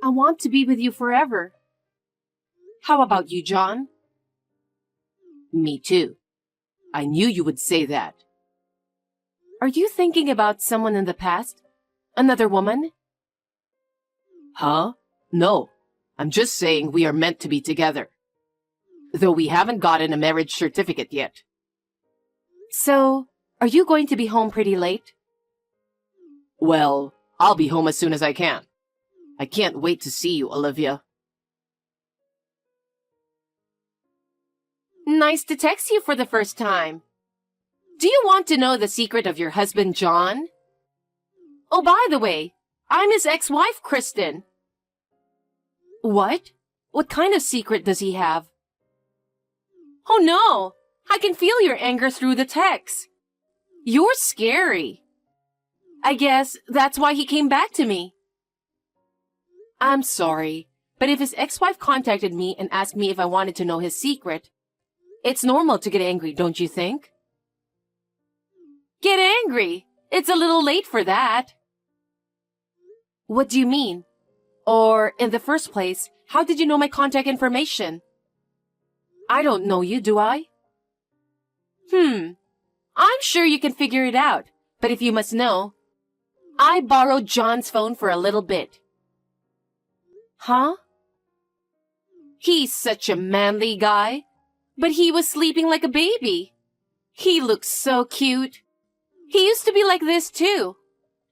I want to be with you forever. How about you, John? Me too. I knew you would say that. Are you thinking about someone in the past? Another woman? Huh? No. I'm just saying we are meant to be together. Though we haven't gotten a marriage certificate yet. So, are you going to be home pretty late? Well, I'll be home as soon as I can. I can't wait to see you, Olivia. Nice to text you for the first time. Do you want to know the secret of your husband, John? Oh, by the way, I'm his ex-wife, Kristen. What? What kind of secret does he have? Oh no! I can feel your anger through the text. You're scary. I guess that's why he came back to me. I'm sorry, but if his ex-wife contacted me and asked me if I wanted to know his secret, it's normal to get angry, don't you think? Get angry? It's a little late for that. What do you mean? Or, in the first place, how did you know my contact information? I don't know you, do I? I'm sure you can figure it out, but if you must know, I borrowed John's phone for a little bit. Huh? He's such a manly guy, but he was sleeping like a baby. He looks so cute. He used to be like this too,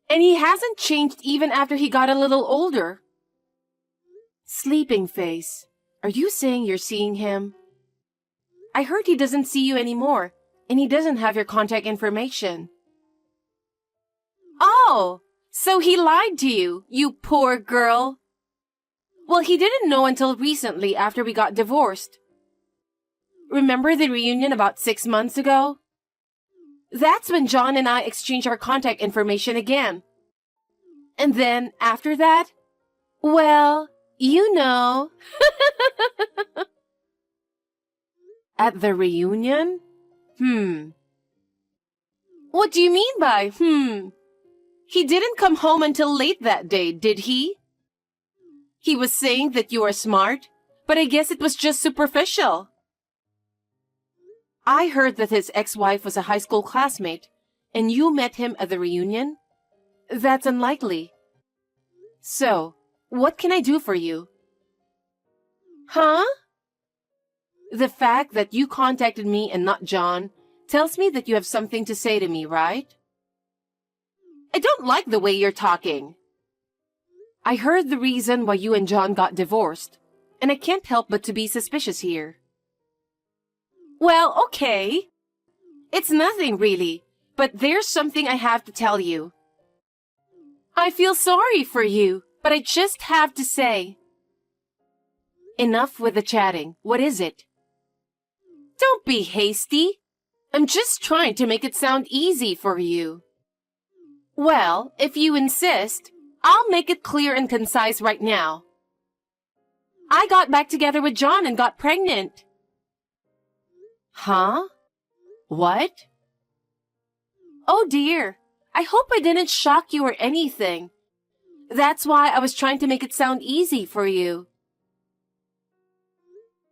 and he hasn't changed even after he got a little older. Sleeping face. Are you saying you're seeing him? I heard he doesn't see you anymore, and he doesn't have your contact information. Oh, so he lied to you, you poor girl. Well, he didn't know until recently after we got divorced. Remember the reunion about 6 months ago? That's when John and I exchanged our contact information again. And then, after that, well, you know. At the reunion? What do you mean by, He didn't come home until late that day, did he? He was saying that you are smart, but I guess it was just superficial. I heard that his ex-wife was a high school classmate, and you met him at the reunion? That's unlikely. So, what can I do for you? Huh? The fact that you contacted me and not John tells me that you have something to say to me, right? I don't like the way you're talking. I heard the reason why you and John got divorced, and I can't help but to be suspicious here. Well, okay. It's nothing really, but there's something I have to tell you. I feel sorry for you, but I just have to say. Enough with the chatting. What is it? Don't be hasty. I'm just trying to make it sound easy for you. Well, if you insist, I'll make it clear and concise right now. I got back together with John and got pregnant. Huh? What? Oh dear, I hope I didn't shock you or anything. That's why I was trying to make it sound easy for you.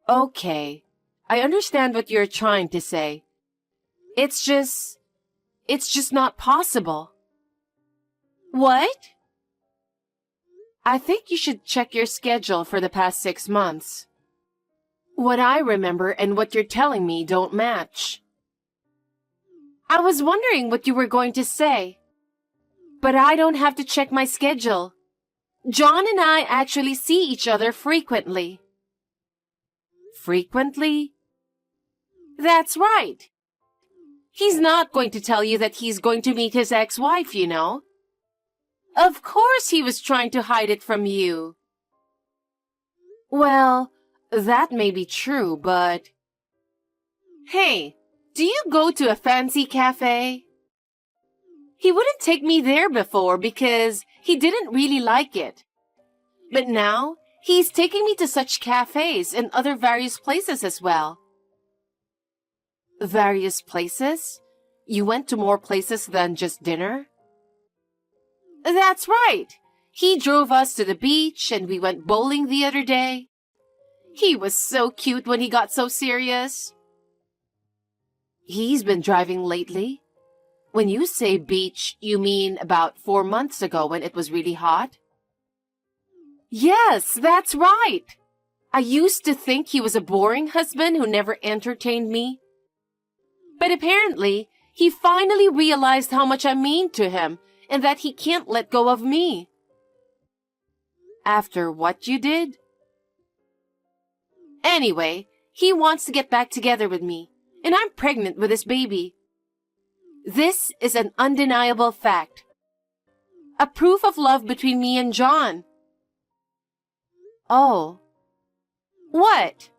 Okay, I understand what you're trying to say. It's just not possible. What? I think you should check your schedule for the past 6 months. What I remember and what you're telling me don't match. I was wondering what you were going to say. But I don't have to check my schedule. John and I actually see each other frequently. Frequently? That's right. He's not going to tell you that he's going to meet his ex-wife, you know. Of course he was trying to hide it from you. Well, that may be true, but... Hey, do you go to a fancy cafe? He wouldn't take me there before because he didn't really like it. But now, he's taking me to such cafes and other various places as well. Various places? You went to more places than just dinner? That's right. He drove us to the beach and we went bowling the other day. He was so cute when he got so serious. He's been driving lately. When you say beach, you mean about 4 months ago when it was really hot? Yes, that's right. I used to think he was a boring husband who never entertained me. But apparently, he finally realized how much I mean to him and that he can't let go of me. After what you did? Anyway, he wants to get back together with me, and I'm pregnant with his baby. This is an undeniable fact. A proof of love between me and John. Oh. What?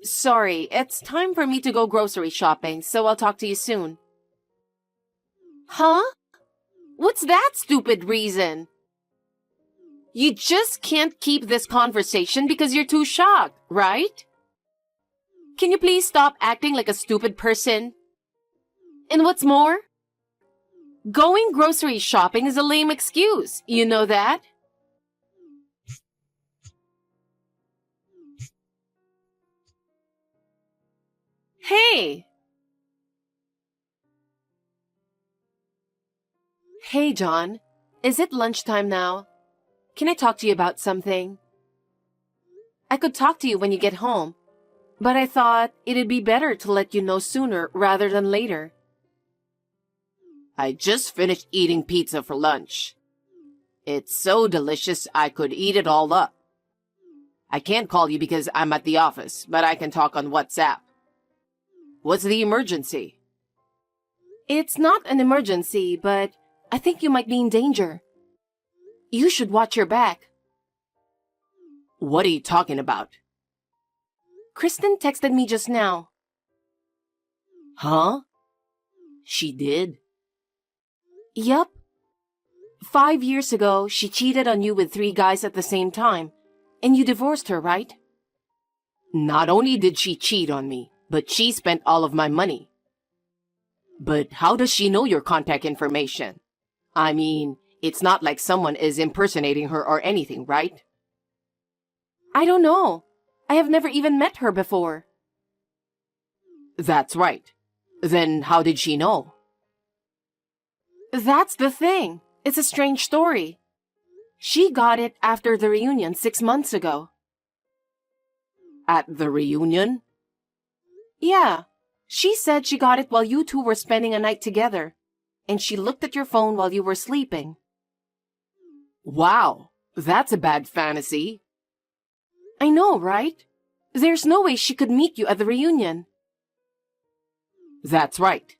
Sorry, it's time for me to go grocery shopping, so I'll talk to you soon. Huh? What's that stupid reason? You just can't keep this conversation because you're too shocked, right? Can you please stop acting like a stupid person? And what's more? Going grocery shopping is a lame excuse. You know that? Hey! Hey, John. Is it lunchtime now? Can I talk to you about something? I could talk to you when you get home, but I thought it'd be better to let you know sooner rather than later. I just finished eating pizza for lunch. It's so delicious I could eat it all up. I can't call you because I'm at the office, but I can talk on WhatsApp. What's the emergency? It's not an emergency, but I think you might be in danger. You should watch your back. What are you talking about? Kristen texted me just now. Huh? She did? Yup. 5 years ago, she cheated on you with 3 guys at the same time, and you divorced her, right? Not only did she cheat on me, but she spent all of my money. But how does she know your contact information? I mean, it's not like someone is impersonating her or anything, right? I don't know. I have never even met her before. That's right. Then how did she know? That's the thing. It's a strange story. She got it after the reunion 6 months ago. At the reunion? Yeah. She said she got it while you two were spending a night together, and she looked at your phone while you were sleeping. Wow, that's a bad fantasy. I know, right? There's no way she could meet you at the reunion. That's right.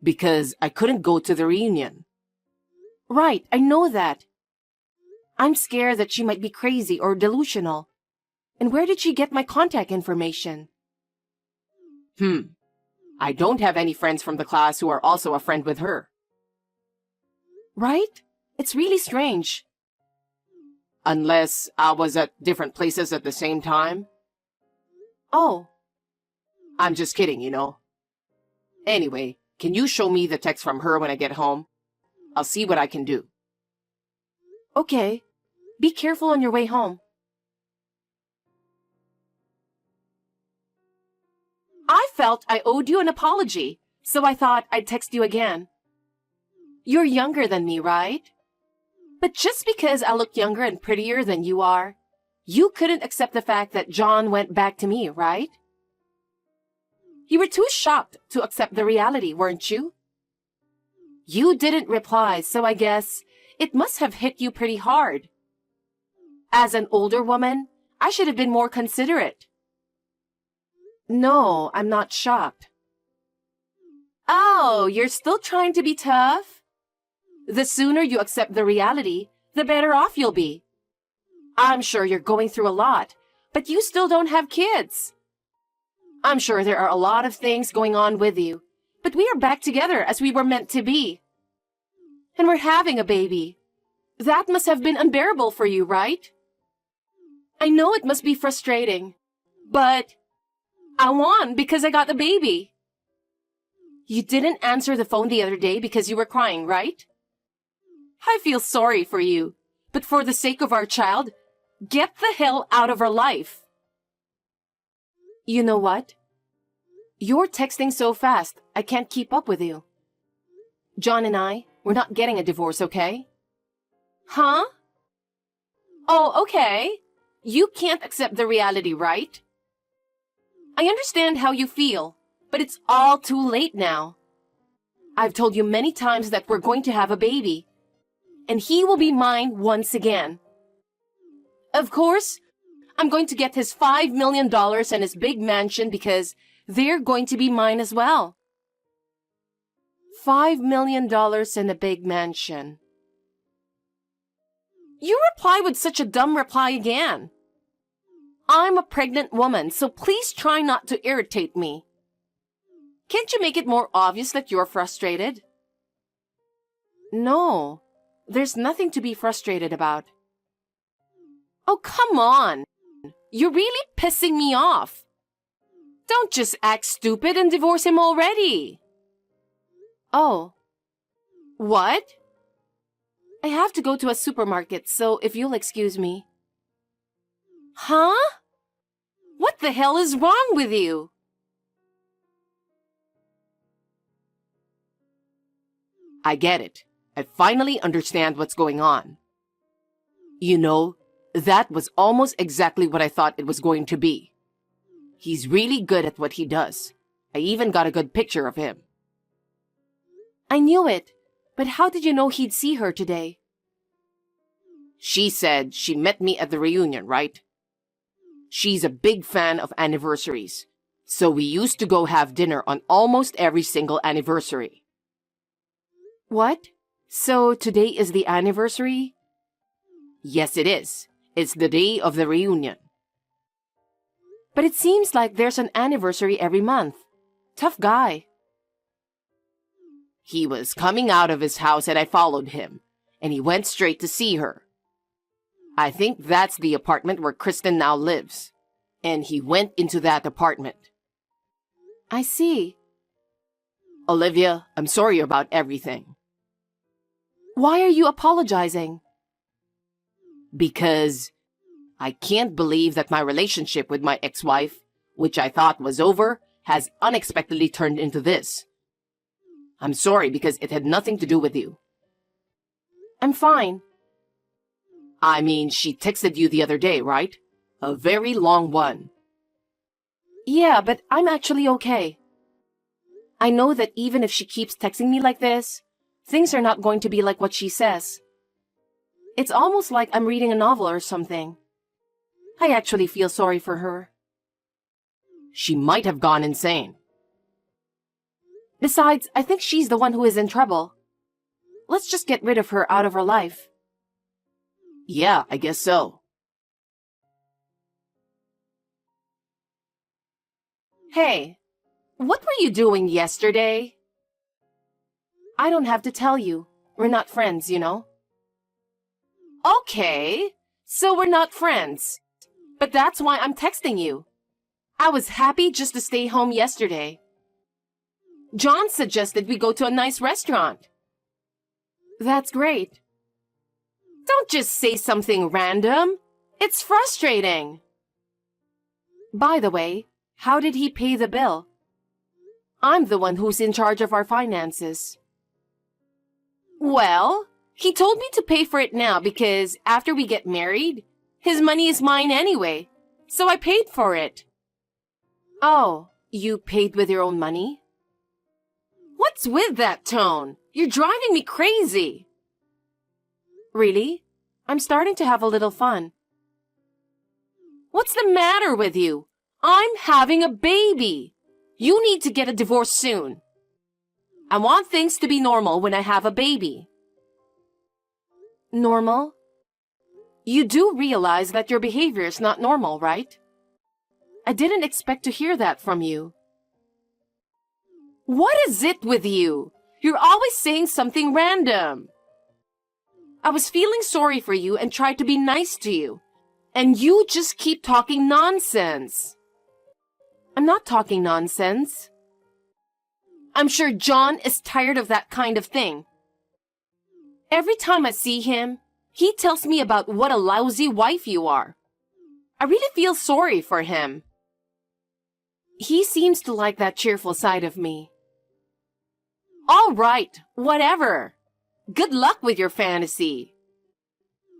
Because I couldn't go to the reunion. Right, I know that. I'm scared that she might be crazy or delusional. And where did she get my contact information? I don't have any friends from the class who are also a friend with her. Right? It's really strange. Unless I was at different places at the same time. Oh. I'm just kidding, you know. Anyway, can you show me the text from her when I get home? I'll see what I can do. Okay. Be careful on your way home. I felt I owed you an apology, so I thought I'd text you again. You're younger than me, right? But just because I look younger and prettier than you are, you couldn't accept the fact that John went back to me, right? You were too shocked to accept the reality, weren't you? You didn't reply, so I guess it must have hit you pretty hard. As an older woman, I should have been more considerate. No, I'm not shocked. Oh, you're still trying to be tough? The sooner you accept the reality, the better off you'll be. I'm sure you're going through a lot, but you still don't have kids. I'm sure there are a lot of things going on with you, but we are back together as we were meant to be. And we're having a baby. That must have been unbearable for you, right? I know it must be frustrating, but I won because I got the baby. You didn't answer the phone the other day because you were crying, right? I feel sorry for you. but for the sake of our child, get the hell out of our life. You know what? You're texting so fast, I can't keep up with you. John and we're not getting a divorce, okay? Huh? Oh, okay. You can't accept the reality, right? I understand how you feel, but it's all too late now. I've told you many times that we're going to have a baby, and he will be mine once again. Of course, I'm going to get his $5 million and his big mansion because they're going to be mine as well. $5 million and a big mansion. You reply with such a dumb reply again. I'm a pregnant woman, so please try not to irritate me. Can't you make it more obvious that you're frustrated? No, there's nothing to be frustrated about. Oh, come on. You're really pissing me off. Don't just act stupid and divorce him already. Oh. What? I have to go to a supermarket, so if you'll excuse me. Huh? What the hell is wrong with you? I get it. I finally understand what's going on. You know, that was almost exactly what I thought it was going to be. He's really good at what he does. I even got a good picture of him. I knew it, but how did you know he'd see her today? She said she met me at the reunion, right? She's a big fan of anniversaries, so we used to go have dinner on almost every single anniversary. What? So today is the anniversary? Yes, it is. It's the day of the reunion. But it seems like there's an anniversary every month. Tough guy. He was coming out of his house and I followed him, and he went straight to see her. I think that's the apartment where Kristen now lives, and he went into that apartment. I see. Olivia, I'm sorry about everything. Why are you apologizing? Because I can't believe that my relationship with my ex-wife, which I thought was over, has unexpectedly turned into this. I'm sorry because it had nothing to do with you. I'm fine. I mean, she texted you the other day, right? A very long one. Yeah, but I'm actually okay. I know that even if she keeps texting me like this, things are not going to be like what she says. It's almost like I'm reading a novel or something. I actually feel sorry for her. She might have gone insane. Besides, I think she's the one who is in trouble. Let's just get rid of her out of our life. Yeah, I guess so. Hey, what were you doing yesterday? I don't have to tell you. We're not friends, you know. Okay, so we're not friends. But that's why I'm texting you. I was happy just to stay home yesterday. John suggested we go to a nice restaurant. That's great. Don't just say something random. It's frustrating. By the way, how did he pay the bill? I'm the one who's in charge of our finances. Well, he told me to pay for it now because after we get married, his money is mine anyway, so I paid for it. Oh, you paid with your own money? What's with that tone? You're driving me crazy. Really? I'm starting to have a little fun. What's the matter with you? I'm having a baby. You need to get a divorce soon. I want things to be normal when I have a baby. Normal? You do realize that your behavior is not normal, right? I didn't expect to hear that from you. What is it with you? You're always saying something random. I was feeling sorry for you and tried to be nice to you, and you just keep talking nonsense. I'm not talking nonsense. I'm sure John is tired of that kind of thing. Every time I see him, He tells me about what a lousy wife you are. I really feel sorry for him. He seems to like that cheerful side of me. All right, whatever. Good luck with your fantasy.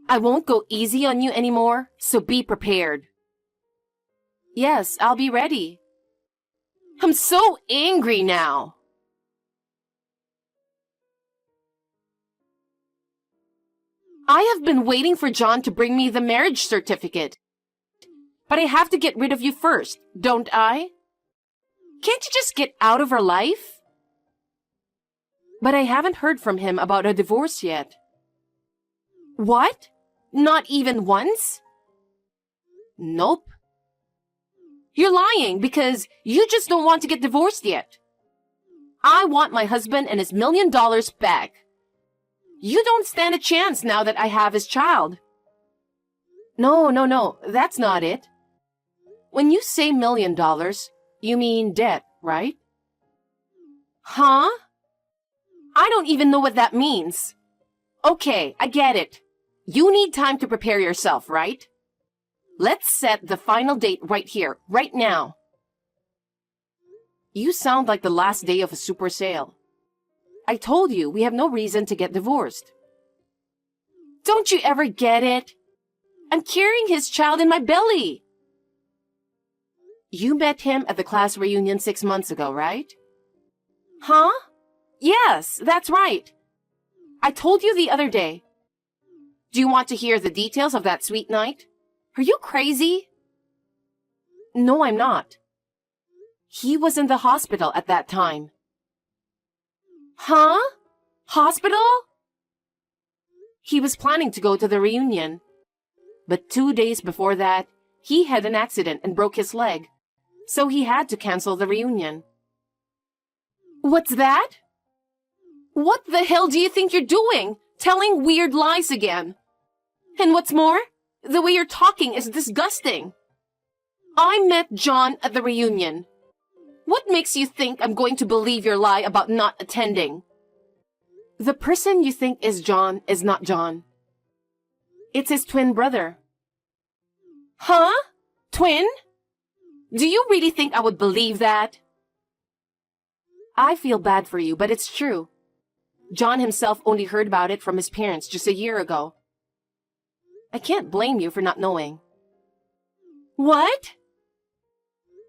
I won't go easy on you anymore, so be prepared. Yes, I'll be ready. I'm so angry now. I have been waiting for John to bring me the marriage certificate. But I have to get rid of you first, don't I? Can't you just get out of our life? But I haven't heard from him about a divorce yet. What? Not even once? Nope. You're lying because you just don't want to get divorced yet. I want my husband and his $1 million back. You don't stand a chance now that I have his child. No, that's not it. When you say $1 million, you mean debt, right? Huh? I don't even know what that means. Okay, I get it. You need time to prepare yourself, right? Let's set the final date right here, right now. You sound like the last day of a super sale. I told you we have no reason to get divorced. Don't you ever get it? I'm carrying his child in my belly. You met him at the class reunion 6 months ago, right? Huh? Yes, that's right. I told you the other day. Do you want to hear the details of that sweet night? Are you crazy? No, I'm not. He was in the hospital at that time. Huh? Hospital? He was planning to go to the reunion. But 2 days before that, he had an accident and broke his leg. So he had to cancel the reunion. What's that? What the hell do you think you're doing? Telling weird lies again. And what's more, the way you're talking is disgusting. I met John at the reunion. What makes you think I'm going to believe your lie about not attending? The person you think is John is not John. It's his twin brother. Huh? Twin? Do you really think I would believe that? I feel bad for you, but it's true. John himself only heard about it from his parents just a year ago. I can't blame you for not knowing. What?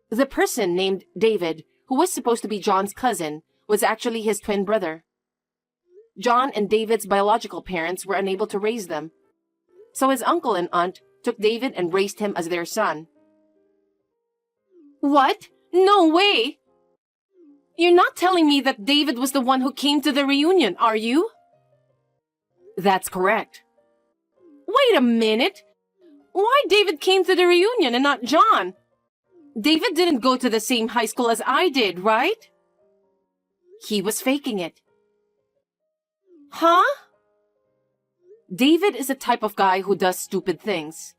The person named David, who was supposed to be John's cousin, was actually his twin brother. John and David's biological parents were unable to raise them. So his uncle and aunt took David and raised him as their son. What? No way! You're not telling me that David was the one who came to the reunion, are you? That's correct. Wait a minute! Why David came to the reunion and not John? David didn't go to the same high school as I did, right? He was faking it. Huh? David is the type of guy who does stupid things.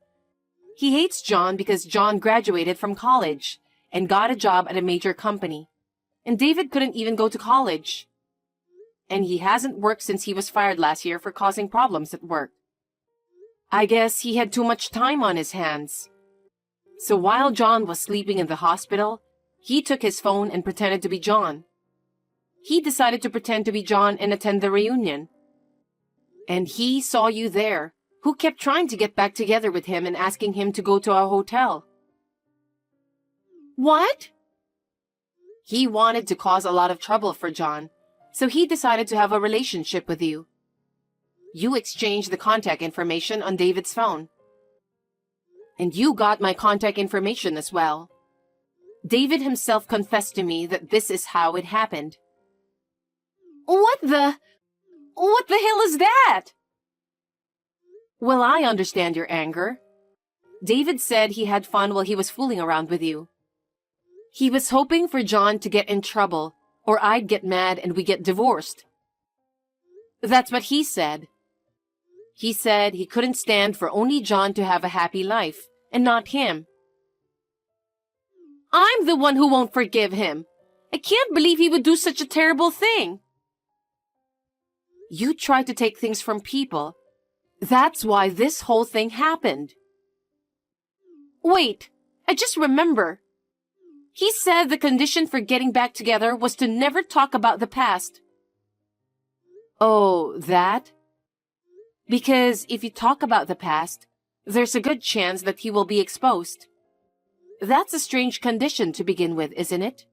He hates John because John graduated from college and got a job at a major company. And David couldn't even go to college. And he hasn't worked since he was fired last year for causing problems at work. I guess he had too much time on his hands. So while John was sleeping in the hospital, he took his phone and pretended to be John. He decided to pretend to be John and attend the reunion. And he saw you there, who kept trying to get back together with him and asking him to go to a hotel. What? He wanted to cause a lot of trouble for John, so he decided to have a relationship with you. You exchanged the contact information on David's phone. And you got my contact information as well. David himself confessed to me that this is how it happened. What the hell is that? Well, I understand your anger. David said he had fun while he was fooling around with you. He was hoping for John to get in trouble, or I'd get mad and we get divorced. That's what he said. He said he couldn't stand for only John to have a happy life, and not him. I'm the one who won't forgive him. I can't believe he would do such a terrible thing. You try to take things from people, That's why this whole thing happened. Wait, I just remember. He said the condition for getting back together was to never talk about the past. Oh, that? Because if you talk about the past, there's a good chance that he will be exposed. That's a strange condition to begin with, isn't it?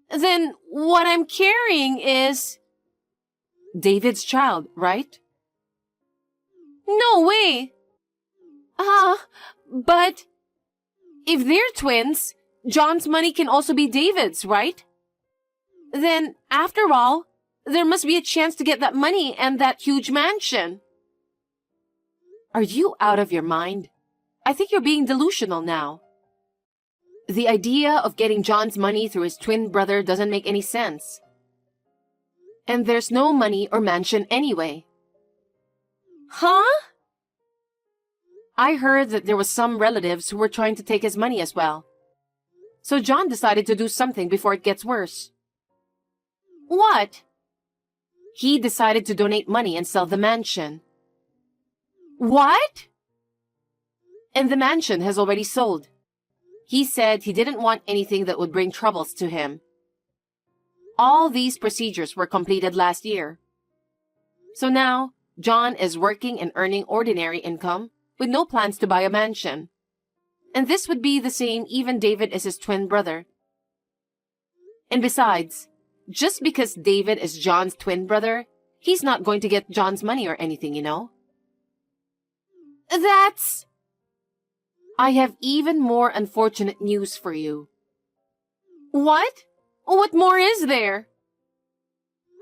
Then what I'm carrying is David's child, right? No way! But if they're twins, John's money can also be David's, right? Then, after all, there must be a chance to get that money and that huge mansion. Are you out of your mind? I think you're being delusional now. The idea of getting John's money through his twin brother doesn't make any sense. And there's no money or mansion anyway. Huh? I heard that there was some relatives who were trying to take his money as well. So John decided to do something before it gets worse. What? He decided to donate money and sell the mansion. What? And the mansion has already sold. He said he didn't want anything that would bring troubles to him. All these procedures were completed last year. So now, John is working and earning ordinary income with no plans to buy a mansion. And this would be the same even David is his twin brother. And besides, just because David is John's twin brother, he's not going to get John's money or anything, you know? That's... I have even more unfortunate news for you. What? What more is there?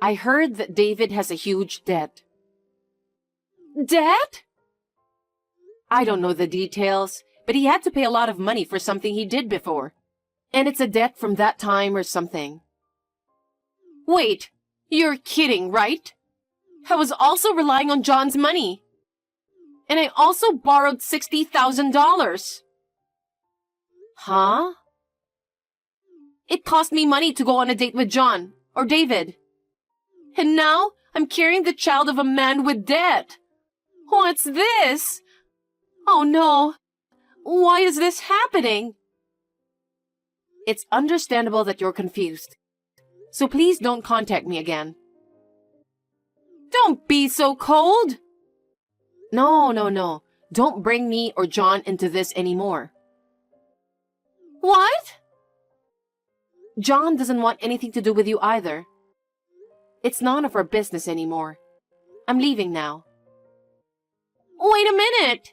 I heard that David has a huge debt. Debt? I don't know the details, but he had to pay a lot of money for something he did before. And it's a debt from that time or something. Wait, you're kidding, right? I was also relying on John's money. And I also borrowed $60,000. Huh? It cost me money to go on a date with John, or David. And now I'm carrying the child of a man with debt. What's this? Oh no. Why is this happening? It's understandable that you're confused. So please don't contact me again. Don't be so cold. No. Don't bring me or John into this anymore. What? John doesn't want anything to do with you either. It's none of our business anymore. I'm leaving now. Wait a minute!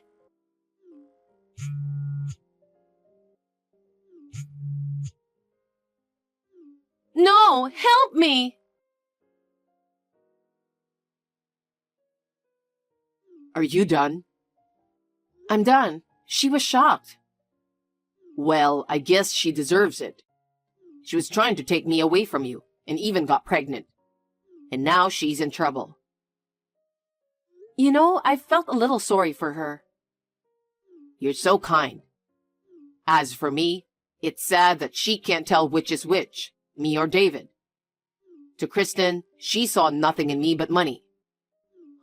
No, help me! Are you done? I'm done. She was shocked. Well, I guess she deserves it. She was trying to take me away from you, and even got pregnant. And now she's in trouble. You know, I felt a little sorry for her. You're so kind. As for me, it's sad that she can't tell which is which, me or David. To Kristen, she saw nothing in me but money.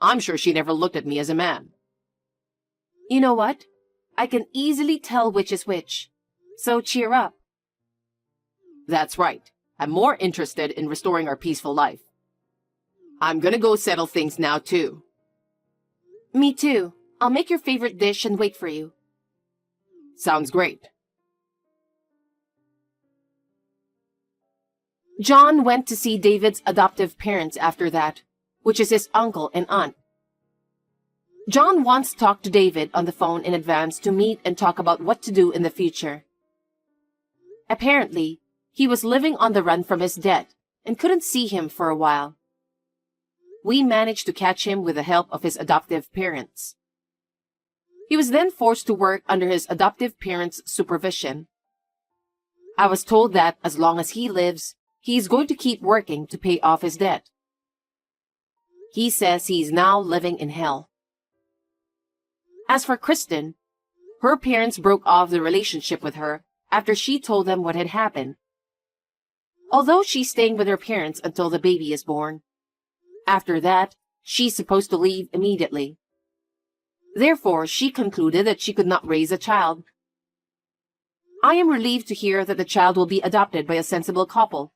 I'm sure she never looked at me as a man. You know what? I can easily tell which is which. So cheer up. That's right. I'm more interested in restoring our peaceful life. I'm gonna go settle things now, too. Me too. I'll make your favorite dish and wait for you. Sounds great. John went to see David's adoptive parents after that, which is his uncle and aunt. John once talked to David on the phone in advance to meet and talk about what to do in the future. Apparently, he was living on the run from his debt and couldn't see him for a while. We managed to catch him with the help of his adoptive parents. He was then forced to work under his adoptive parents' supervision. I was told that as long as he lives, he's going to keep working to pay off his debt. He says he's now living in hell. As for Kristen, her parents broke off the relationship with her after she told them what had happened. Although she's staying with her parents until the baby is born. After that, she's supposed to leave immediately. Therefore, she concluded that she could not raise a child. I am relieved to hear that the child will be adopted by a sensible couple.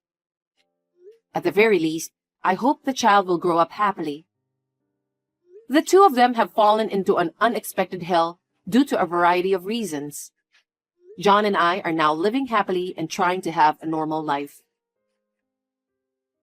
At the very least, I hope the child will grow up happily. The two of them have fallen into an unexpected hell due to a variety of reasons. John and I are now living happily and trying to have a normal life.